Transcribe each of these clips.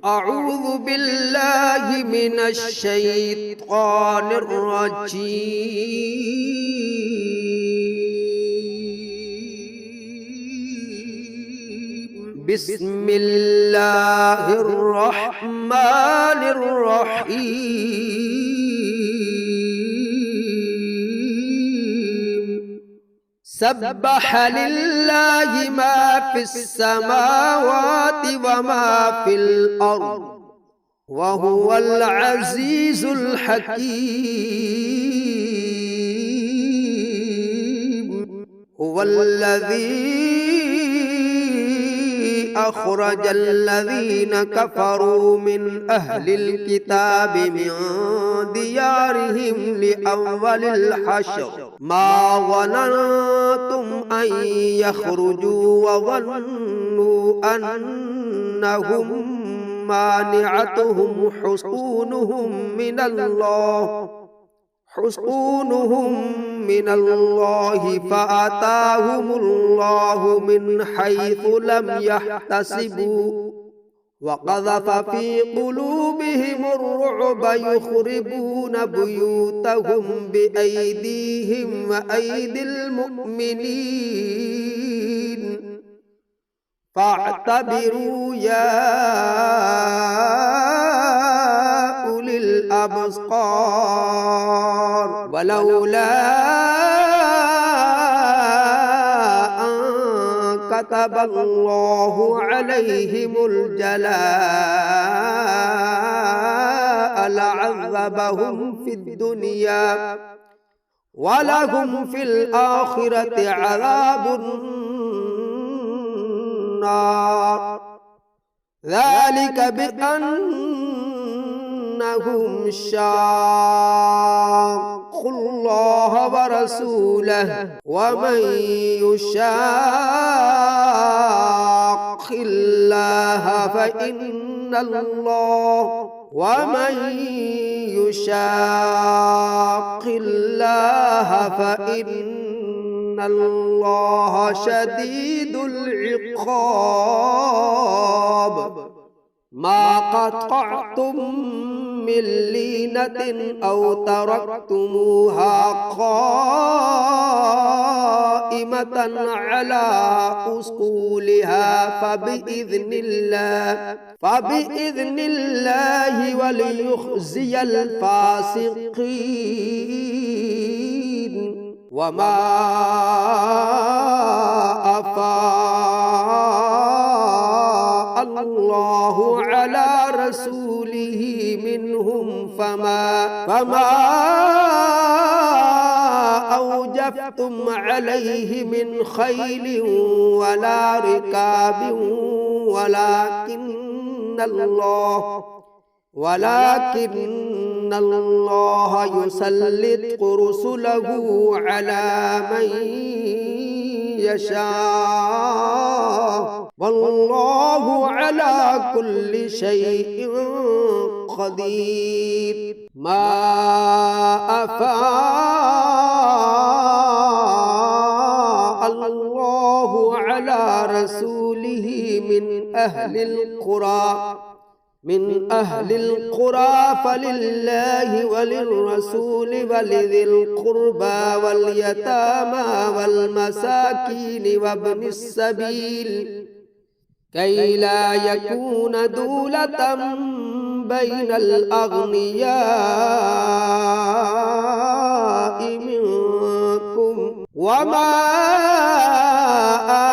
أعوذ بالله من الشيطان الرجيم. بسم الله الرحمن الرحيم. سبح لله ما في السماوات وما في الأرض وهو العزيز الحكيم. هو الذي أخرج الذين كفروا من أهل الكتاب من ديارهم لأول الحشر ما ظننتم أن يخرجوا وظنوا أنهم مانعتهم حصونهم من الله فأتاهم الله من حيث لم يحتسبوا وقذف في قلوبهم الرعب يخربون بيوتهم بأيديهم وأيدي المؤمنين فاعتبروا يا أولي الأبصار. ولولا أن كتب الله عليهم الجلاء لعذبهم في الدنيا ولهم في الآخرة عذاب النار. ذلك بأنهم شاقوا الله ورسوله ومن يشاق الله فإن الله شديد العقاب. ما قطعتم من لينة أو تركتموها قائمة على أصولها فبإذن الله وليخزي الفاسقين. وما أفاء الله على رسوله منهم فما أوجفتم عليه من خيل ولا ركاب ولكن الله يسلط رسله على من يشاء والله على كل شيء قدير. ما أفاء الله على رسوله من أهل القرى فلله وللرسول ولذي القربى واليتامى والمساكين وابن السبيل كي لا يكون دولة بين الأغنياء منكم. وما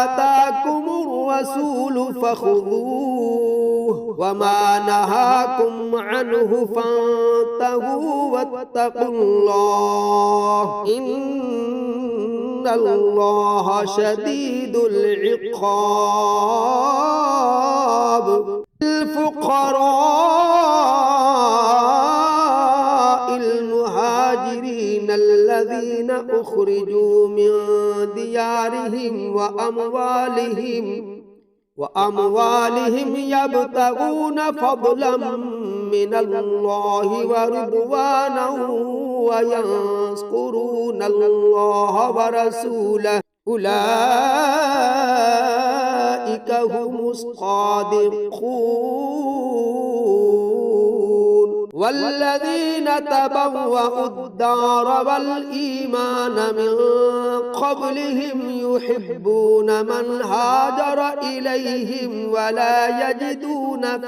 آتاكم الرسول فخذوه وما نهاكم عنه فانتهوا واتقوا الله إن الله شديد العقاب. الفقراء المهاجرين الذين أخرجوا من ديارهم وأموالهم يبتغون فضلا من الله ورضوانا وينصرون الله ورسوله أولئك هم الصادقون. والذين تبوأوا الدار والإيمان من قبلهم يحبون من هاجر إليهم ولا يجدون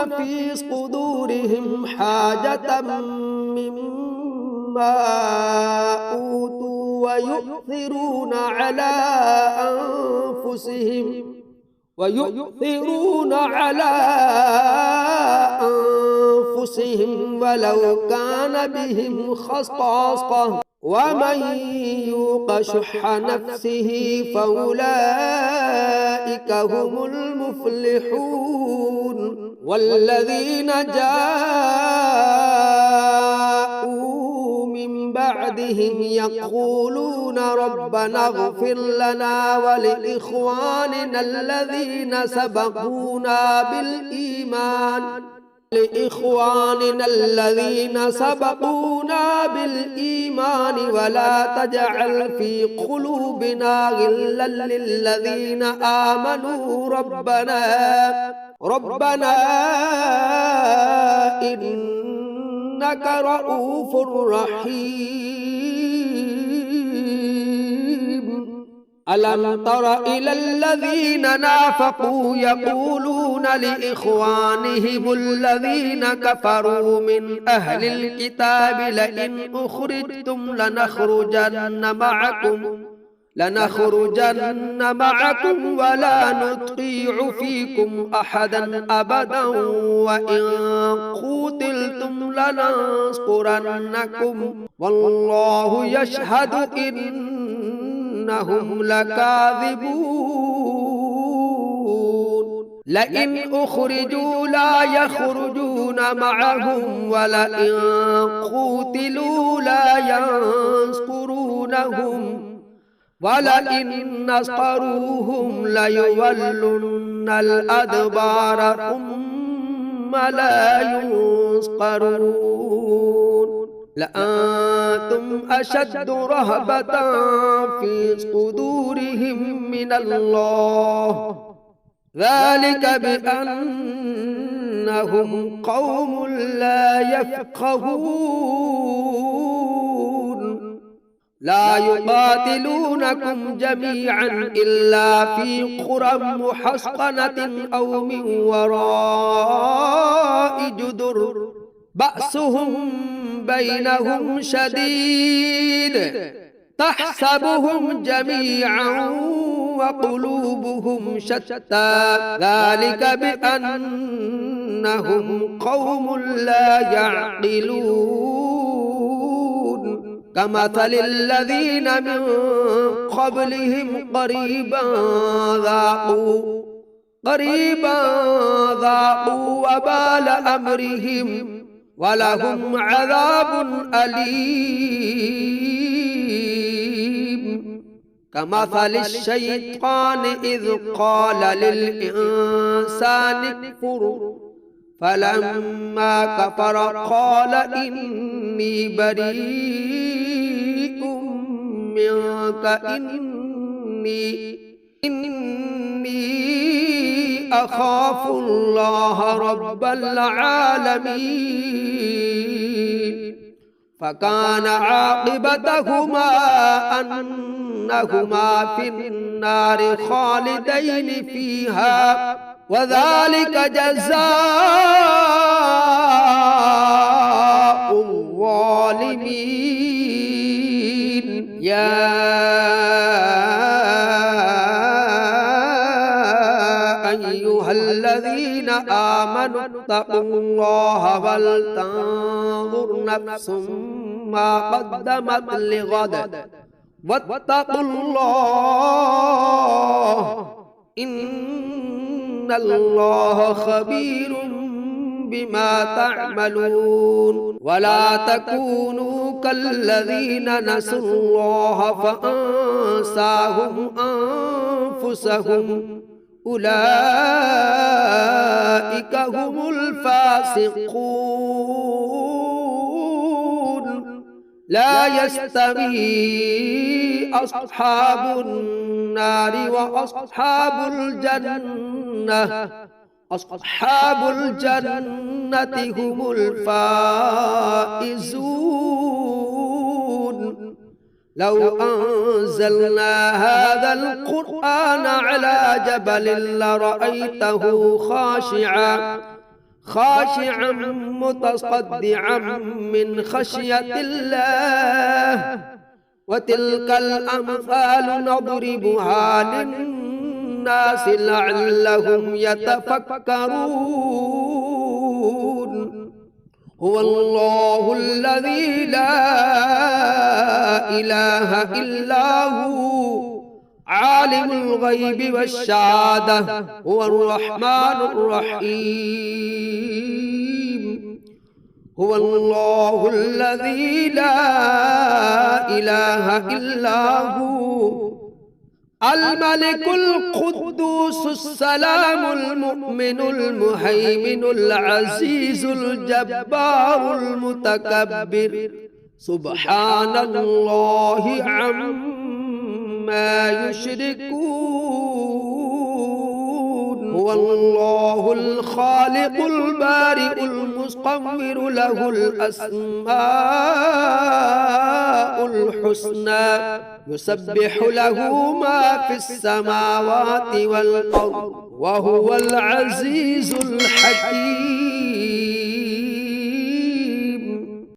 في صدورهم حاجة مما أوتوا ويؤثرون على أنفسهم ولو كان بهم خصاصة ومن يوق شح نفسه فأولئك هم المفلحون والذين جاءوا من بعدهم يقولون ربنا اغفر لنا ولإخواننا الذين سبقونا بالإيمان ولا تجعل في قلوبنا غلا للذين آمنوا ربنا إنك رؤوف رحيم ألم تر إلى الذين نافقوا يقولون لإخوانهم الذين كفروا من أهل الكتاب لئن أخرجتم لنخرجن معكم ولا نطيع فيكم أحدا أبدا وإن قوتلتم لننصرنكم والله يشهد إنهم لكاذبون لئن أخرجوا لا يخرجون معهم ولئن قوتلوا لا ينصرونهم ولئن نصروهم ليولن الأدبار ثم لا ينصرون لأنتم أشد رهبة في صدورهم من الله ذلك بأنهم قوم لا يفقهون لا يقاتلونكم جميعا إلا في قرى محصنة أو من وراء جدر بأسهم بينهم شديد تحسبهم جميعا وقلوبهم شتى ذلك بأنهم قوم لا يعقلون كمثل الذين من قبلهم قريبا ذاقوا وبال أمرهم ولهم عذاب أليم كمثل الشيطان إذ قال للإنسان اكفر فلما كفر قال إني بريء منك إني أخاف الله رب العالمين فكان عاقبتهما أنهما في النار خالدين فيها وذلك جزاء الظالمين يا أيها الذين آمنوا اتقوا الله ولتنظر نفس ما قدمت لغد واتقوا الله إن الله خبير بما تعملون ولا تكونوا كالذين نسوا الله فأنساهم أنفسهم أولئك هم الفاسقون لا يستوي أصحاب النار وأصحاب الجنة أصحاب الجنة هم الفائزون. لو أنزلنا هذا القرآن على جبل لرأيته خاشعا متصدعا من خشية الله. وتلك الأمثال نضربها للناس لعلهم يتفكرون. هو الله الذي لا إله إلا هو عالم الغيب والشهادة هو الرحمن الرحيم. هو الله الذي لا إله إلا هو الملك القدوس السلام المؤمن المهيمن العزيز الجبار المتكبر سبحان الله عما يشركون. هو الله الخالق البارئ المصور له الأسماء الحسنى يسبح له ما في السماوات والأرض وهو العزيز الحكيم.